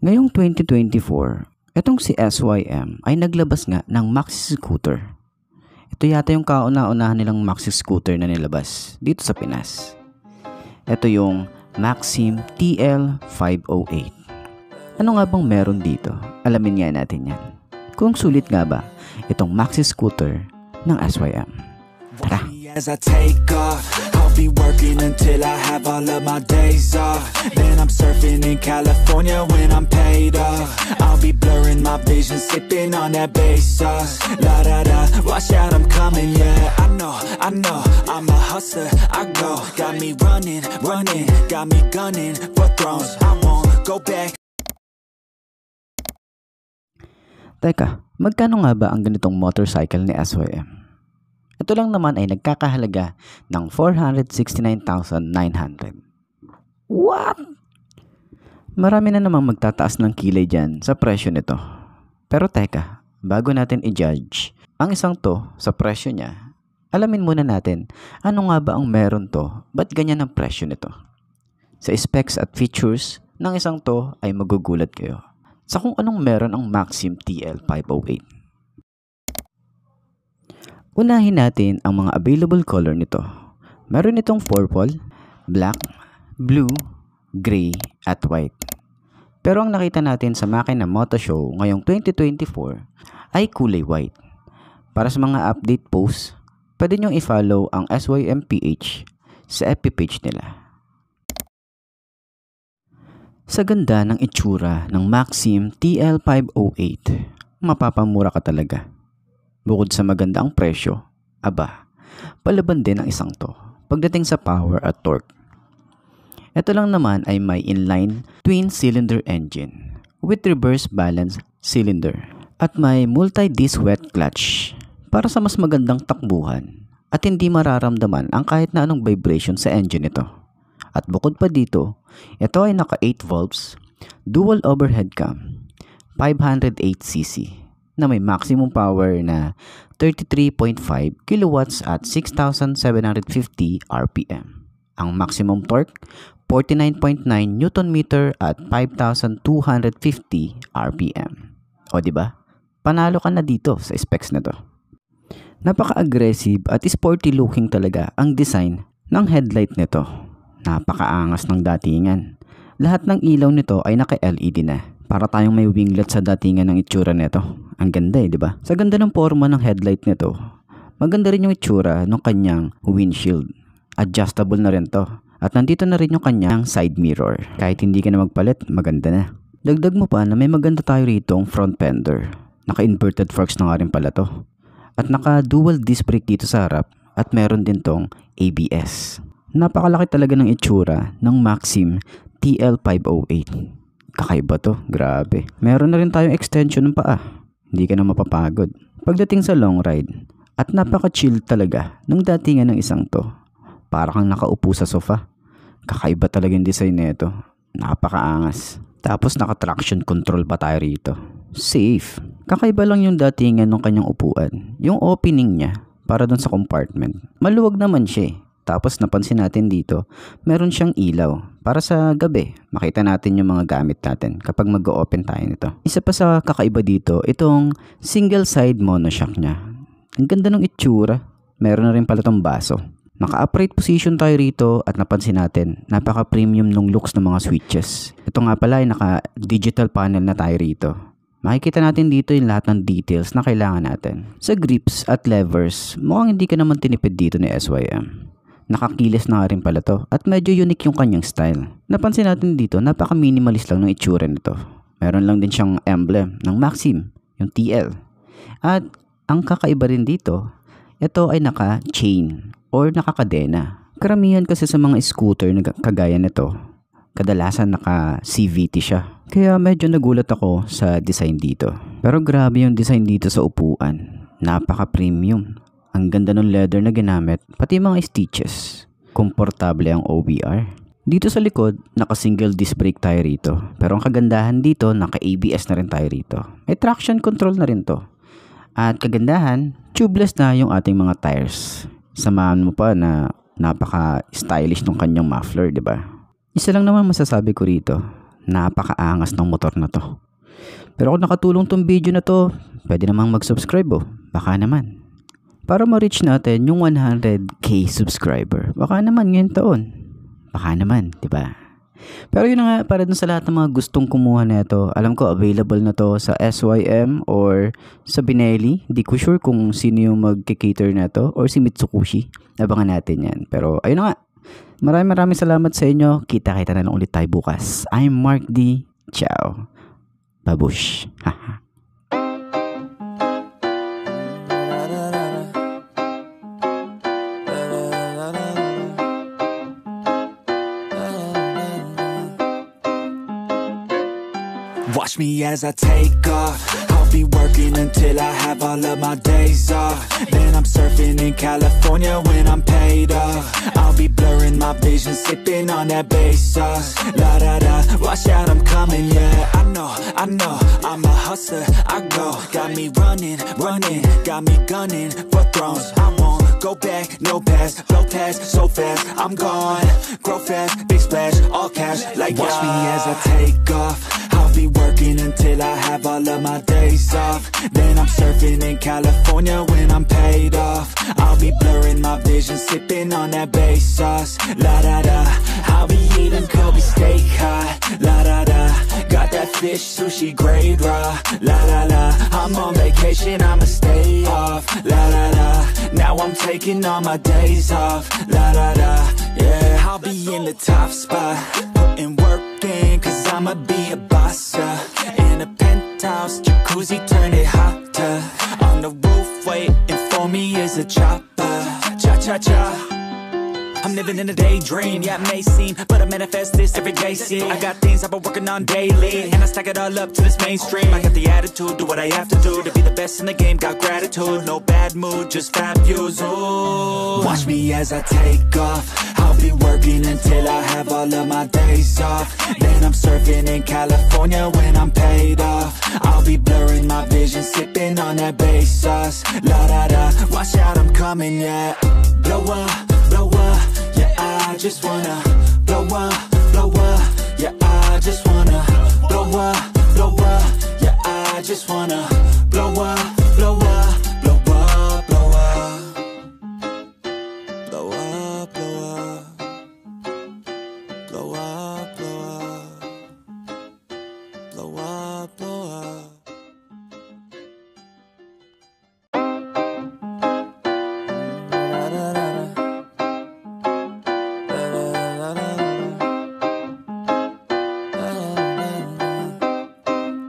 Ngayong 2024, etong si SYM ay naglabas nga ng maxi scooter. Ito yata yung kauna-unahan nilang maxi scooter na nilabas dito sa Pinas. Ito yung Maxim TL508. Ano nga bang meron dito? Alamin nga natin yan. Kung sulit nga ba itong maxi scooter ng SYM. Tara! As I take off, I'll be working until I have all of my days off. Then I'm surfing in California when I'm paid off. I'll be blurring my vision, sipping on that bass sauce. La da da, watch out, I'm coming, yeah. I know, I'm a hustler, I go. Got me running, got me gunning for thrones. I won't go back. Teka, magkano nga ba ang ganitong motorcycle ni SYM? Ito lang naman ay nagkakahalaga ng 469,900. What? Marami na namang magtataas ng kilay dyan sa presyo nito. Pero teka, bago natin i-judge ang isang to sa presyo niya, alamin muna natin ano nga ba ang meron to, ba't ganyan ang presyo nito. Sa specs at features ng isang to ay magugulat kayo sa kung anong meron ang Maxim TL508. Unahin natin ang mga available color nito. Meron itong purple, black, blue, gray, at white. Pero ang nakita natin sa Makina Moto Show ngayong 2024 ay kulay white. Para sa mga update posts, pwede nyo i-follow ang SYMPH sa FB page nila. Sa ganda ng itsura ng Maxim TL508, mapapamura ka talaga. Bukod sa maganda ang presyo, palaban din ang isang to pagdating sa power at torque. Ito lang naman ay may inline twin-cylinder engine with reverse balance cylinder at may multi-disc wet clutch para sa mas magandang takbuhan at hindi mararamdaman ang kahit na anong vibration sa engine nito. At bukod pa dito, ito ay naka 8 valves, dual overhead cam, 508cc. Na may maximum power na 33.5 kilowatts at 6,750 RPM. Ang maximum torque, 49.9 Newton meter at 5,250 RPM. O diba? Panalo ka na dito sa specs na to. Napaka-aggressive at sporty looking talaga ang design ng headlight nito. Napakaangas ng datingan. Lahat ng ilaw nito ay naka-LED na. Para tayong may winglet sa datingan ng itsura nito. Ang ganda di ba? Sa ganda ng forma ng headlight nito, maganda rin yung itsura ng kanyang windshield. Adjustable na rin to. At nandito na rin yung kanyang side mirror. Kahit hindi ka na magpalit, maganda na. Dagdag mo pa na may maganda tayo rito ang front fender. Naka-inverted forks na nga rin pala to. At naka-dual disc brake dito sa harap at meron din tong ABS. Napakalaki talaga ng itsura ng Maxim TL508. Kakaiba to, grabe. Meron na rin tayong extension ng paa. Hindi ka na mapapagod. Pagdating sa long ride, at napaka-chill talaga ng datingan ng isang to. Para kang nakaupo sa sofa. Kakaiba talaga yung design nito. Napakaangas. Tapos naka-traction control pa tayo rito. Safe. Kakaiba lang yung datingan ng kanyang upuan. Yung opening niya, para dun sa compartment. Maluwag naman siya eh. Tapos napansin natin dito, meron siyang ilaw. Para sa gabi, makita natin yung mga gamit natin kapag mag-o-open tayo nito. Isa pa sa kakaiba dito, itong single side monoshock niya. Ang ganda ng itsura. Meron na rin pala tong baso. Naka-upright position tayo rito at napansin natin, napaka-premium ng looks ng mga switches. Ito nga pala ay naka-digital panel na tayo rito. Makikita natin dito yung lahat ng details na kailangan natin. Sa grips at levers, mukhang hindi ka naman tinipid dito ni SYM. Nakakilis na nga rin pala to at medyo unique yung kanyang style. Napansin natin dito, napaka-minimalist lang ng itsura nito. Meron lang din siyang emblem ng Maxim, yung TL. At ang kakaiba rin dito, ito ay naka-chain or nakakadena. Karamihan kasi sa mga scooter na kagaya nito, kadalasan naka-CVT siya. Kaya medyo nagulat ako sa design dito. Pero grabe yung design dito sa upuan. Napaka-premium. Ang ganda ng leather na ginamit, pati mga stitches. Komportable ang OBR. Dito sa likod, naka-single disc brake tayo rito. Pero ang kagandahan dito, naka-ABS na rin tayo rito. May traction control na rin to. At kagandahan, tubeless na yung ating mga tires. Samahan mo pa na napaka-stylish ng kanyang muffler, di ba? Isa lang naman masasabi ko rito. Napakaangas ng motor na to. Pero kung nakatulong tong video na to, pwede namang mag-subscribe oh. Baka naman. Para ma-reach natin yung 100k subscriber. Baka naman ngayong taon. Baka naman, di ba? Pero yun na nga, para dun sa lahat ng mga gustong kumuha na ito, alam ko available na to sa SYM or sa Benelli. Di ko sure kung sino yung mag-cater na to or si Mitsukushi. Abangan natin yan. Pero ayun na nga. Maraming salamat sa inyo. Kita-kita na lang ulit tayo bukas. I'm Mark D. Ciao. Babush. Haha. Watch me as I take off. I'll be working until I have all of my days off. Then I'm surfing in California when I'm paid off. I'll be blurring my vision, sipping on that bass sauce. La da da, watch out, I'm coming, yeah. I know, I'm a hustler, I go. Got me running, got me gunning for thrones. I won't go back, no pass, blow past so fast. I'm gone, grow fast, big splash, all cash, like watch me as I take off. I'll be working until I have all of my days off. Then I'm surfing in California when I'm paid off. I'll be blurring my vision, sipping on that bass sauce. La da da, I'll be eating Kobe steak hot. La da da, got that fish sushi grade raw. La la la, I'm on vacation, I'ma stay off. La la la, now I'm taking all my days off. La la la, yeah, I'll be in the top spot, putting work in, cause I'ma be a boss, in a penthouse, jacuzzi, turn it hotter. On the roof, waiting for me is a chopper. Cha-cha-cha, I'm living in a daydream, yeah, it may seem, but I manifest this every day, see. I got things I've been working on daily, and I stack it all up to this mainstream. I got the attitude, do what I have to do to be the best in the game, got gratitude, no bad mood, just fab views, ooh. Watch me as I take off, I'll be working until I have all of my days off. Then I'm surfing in California when I'm paid off. I'll be blurring my vision, sipping on that bass sauce. La da da, watch out, I'm coming, yeah. Blow up, yeah, I just wanna blow up, yeah, I just wanna blow up, yeah, I just wanna blow up, blow up, blow up, blow up, blow up, blow up, blow up, blow up, blow up, blow up.